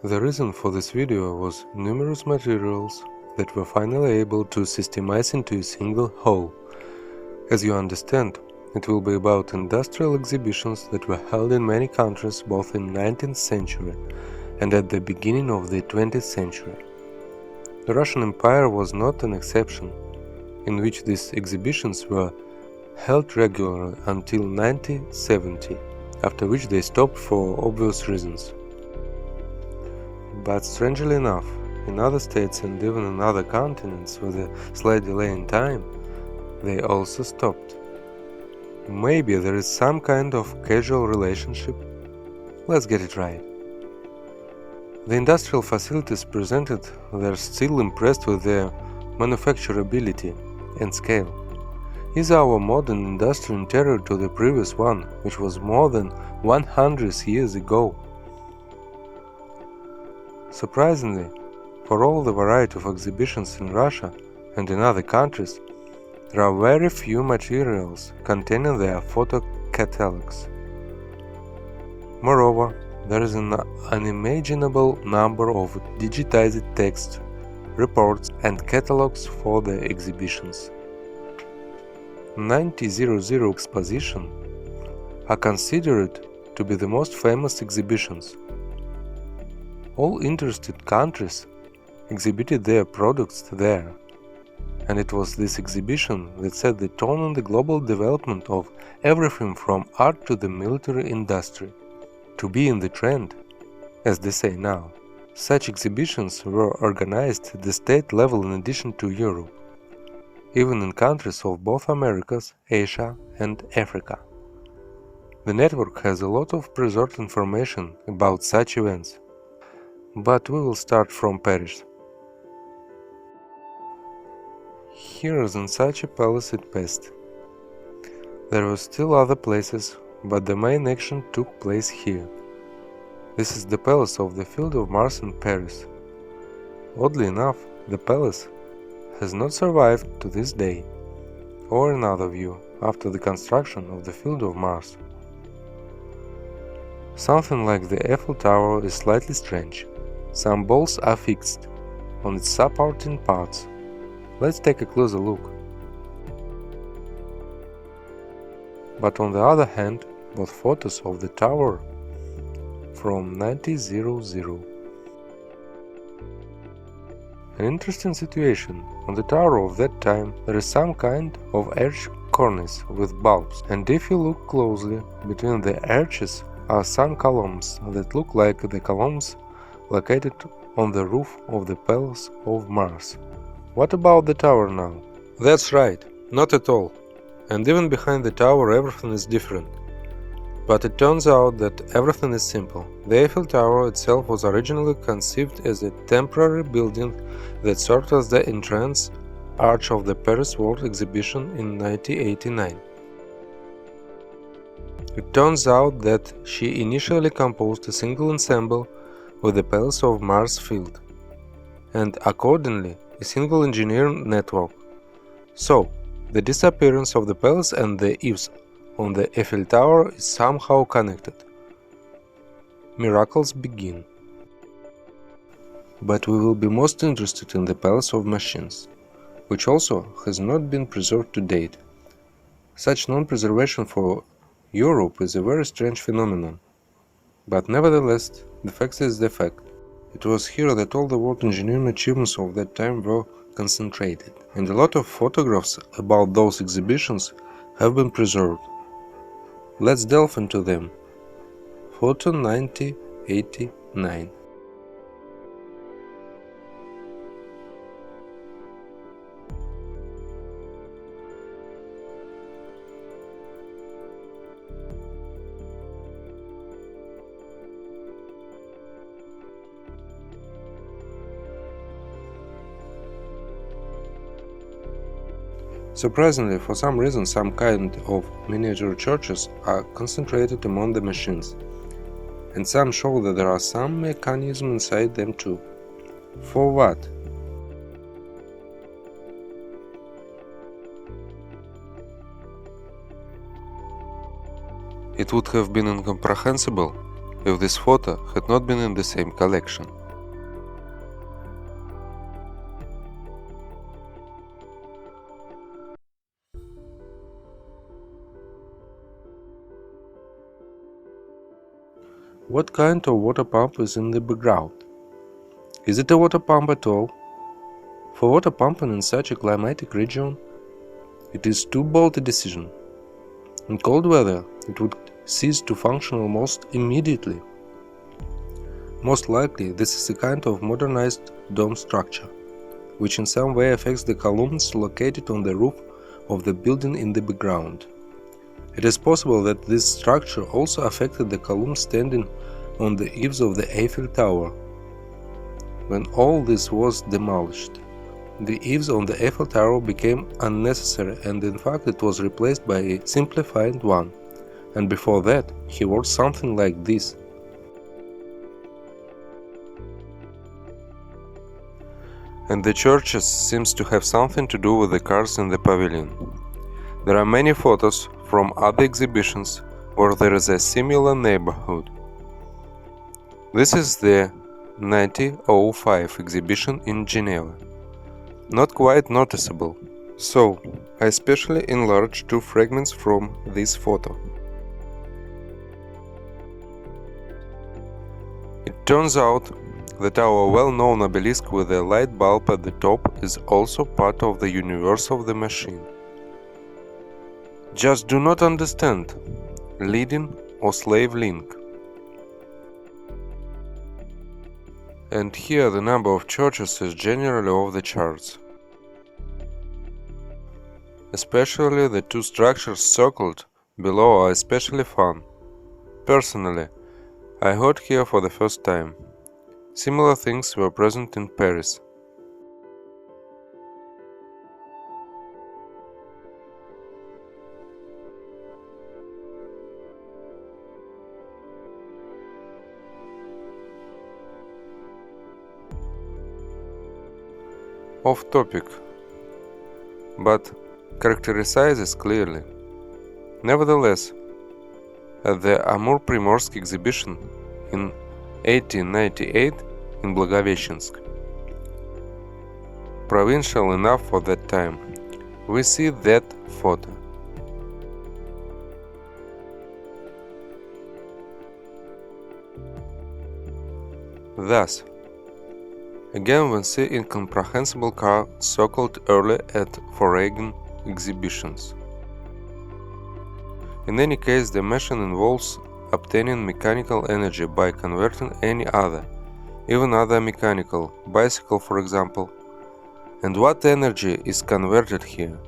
The reason for this video was numerous materials that were finally able to systemize into a single whole. As you understand, it will be about industrial exhibitions that were held in many countries both in 19th century and at the beginning of the 20th century. The Russian Empire was not an exception, in which these exhibitions were held regularly until 1970, after which they stopped for obvious reasons. But strangely enough, in other states and even in other continents with a slight delay in time, they also stopped. Maybe there is some kind of casual relationship? Let's get it right. The industrial facilities presented were still impressed with their manufacturability and scale. Is our modern industrial interior to the previous one, which was more than 100 years ago? Surprisingly, for all the variety of exhibitions in Russia and in other countries, there are very few materials containing their photo catalogs. Moreover, there is an unimaginable number of digitized text, reports and catalogs for the exhibitions. 1900 exposition are considered to be the most famous exhibitions. All interested countries exhibited their products there, and it was this exhibition that set the tone on the global development of everything from art to the military industry. To be in the trend, as they say now, such exhibitions were organized at the state level in addition to Europe, even in countries of both Americas, Asia and Africa. The network has a lot of preserved information about such events, but we will start from Paris. Here is in such a palace at Pest. There were still other places, but the main action took place here. This is the palace of the Field of Mars in Paris. Oddly enough, the palace has not survived to this day, or another view after the construction of the Field of Mars. Something like the Eiffel Tower is slightly strange. Some balls are fixed on its supporting parts. Let's take a closer look. But on the other hand, both photos of the tower from 1900. An interesting situation. On the tower of that time there is some kind of arch cornice with bulbs, and if you look closely, between the arches are some columns that look like the columns located on the roof of the Palace of Mars. What about the tower now? That's right, not at all. And even behind the tower everything is different. But it turns out that everything is simple. The Eiffel Tower itself was originally conceived as a temporary building that served as the entrance arch of the Paris World Exhibition in 1989. It turns out that she initially composed a single ensemble with the Palace of Mars field, and accordingly a single engineering network. So, the disappearance of the palace and the eaves on the Eiffel Tower is somehow connected. Miracles begin. But we will be most interested in the Palace of Machines, which also has not been preserved to date. Such non-preservation for Europe is a very strange phenomenon. But nevertheless, the fact is the fact. It was here that all the world engineering achievements of that time were concentrated, and a lot of photographs about those exhibitions have been preserved. Let's delve into them. Photo 1989. Surprisingly, for some reason, some kind of miniature churches are concentrated among the machines, and some show that there are some mechanism inside them too. For what? It would have been incomprehensible if this photo had not been in the same collection. What kind of water pump is in the background? Is it a water pump at all? For water pumping in such a climatic region, it is too bold a decision. In cold weather, it would cease to function almost immediately. Most likely, this is a kind of modernized dome structure, which in some way affects the columns located on the roof of the building in the background. It is possible that this structure also affected the columns standing on the eaves of the Eiffel Tower. When all this was demolished, the eaves on the Eiffel Tower became unnecessary, and in fact it was replaced by a simplified one. And before that, he wrote something like this. And the churches seems to have something to do with the cars in the pavilion. There are many photos from other exhibitions where there is a similar neighborhood. This is the 1905 exhibition in Geneva. Not quite noticeable, so I especially enlarged two fragments from this photo. It turns out that our well-known obelisk with a light bulb at the top is also part of the universe of the machine. Just do not understand leading or slave link. And here the number of churches is generally off the charts. Especially the two structures circled below are especially fun. Personally, I heard here for the first time. Similar things were present in Paris. Off topic, but characterizes clearly. Nevertheless, at the Amur-Primorsky exhibition in 1898 in Blagoveshchensk, provincial enough for that time, we see that photo. Thus, again we see incomprehensible car circled early at foreign exhibitions. In any case, the machine involves obtaining mechanical energy by converting any other, even other mechanical, bicycle for example. And what energy is converted here?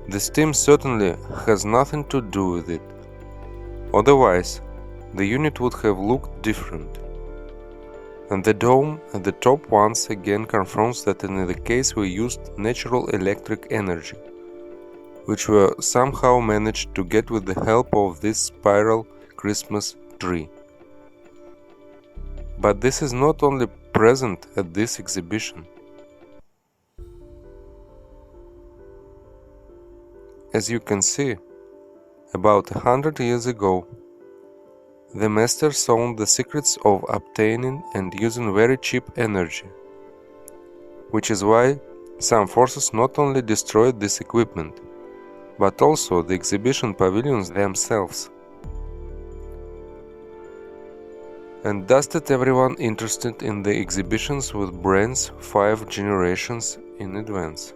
The steam certainly has nothing to do with it. Otherwise, the unit would have looked different. And the dome at the top once again confirms that in the case we used natural electric energy, which we somehow managed to get with the help of this spiral Christmas tree. But this is not only present at this exhibition. As you can see, about 100 years ago, the masters saw the secrets of obtaining and using very cheap energy, which is why some forces not only destroyed this equipment, but also the exhibition pavilions themselves, and dusted everyone interested in the exhibitions with brains 5 generations in advance.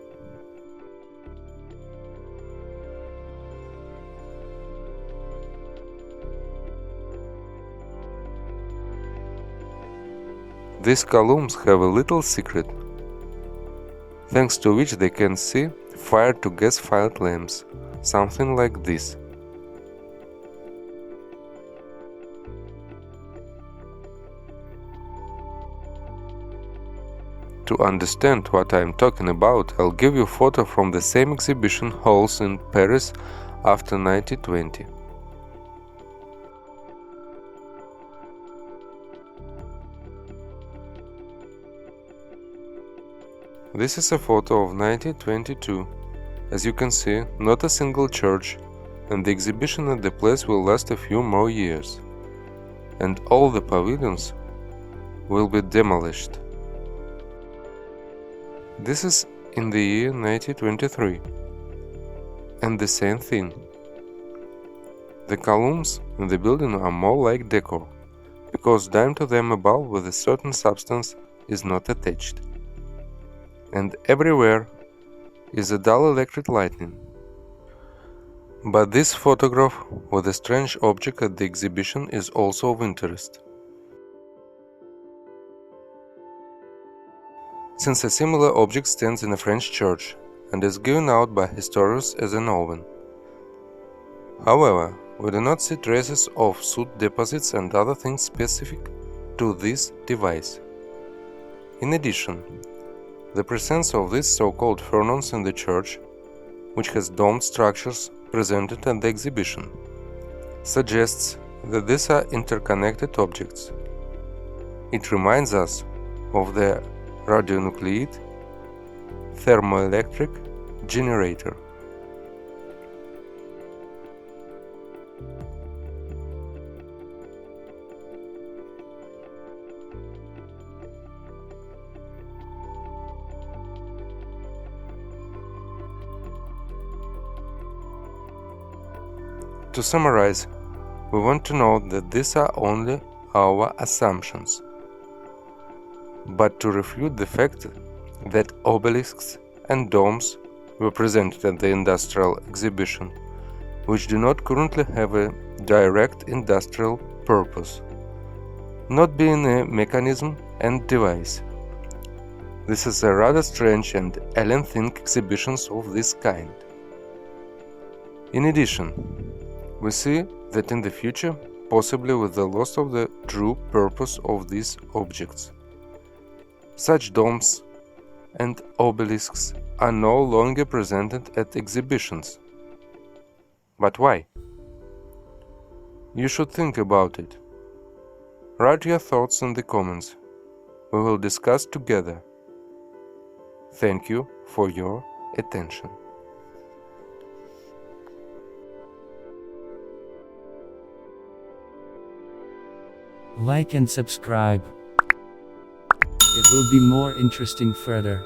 These columns have a little secret, thanks to which they can see fire to gas-fired lamps, something like this. To understand what I am talking about, I'll give you a photo from the same exhibition halls in Paris after 1920. This is a photo of 1922. As you can see, not a single church, and the exhibition at the place will last a few more years. And all the pavilions will be demolished. This is in the year 1923. And the same thing. The columns in the building are more like decor, because down to them a bulb with a certain substance is not attached. And everywhere is a dull electric lightning. But this photograph with a strange object at the exhibition is also of interest, since a similar object stands in a French church and is given out by historians as an oven. However, we do not see traces of soot deposits and other things specific to this device. In addition, the presence of these so-called furnaces in the church, which has domed structures presented at the exhibition, suggests that these are interconnected objects. It reminds us of the radionuclide thermoelectric generator. To summarize, we want to note that these are only our assumptions, but to refute the fact that obelisks and domes were presented at the industrial exhibition, which do not currently have a direct industrial purpose, not being a mechanism and device. This is a rather strange and alien thing exhibitions of this kind. In addition, we see that in the future, possibly with the loss of the true purpose of these objects, such domes and obelisks are no longer presented at exhibitions. But why? You should think about it. Write your thoughts in the comments. We will discuss together. Thank you for your attention. Like and subscribe. It will be more interesting further.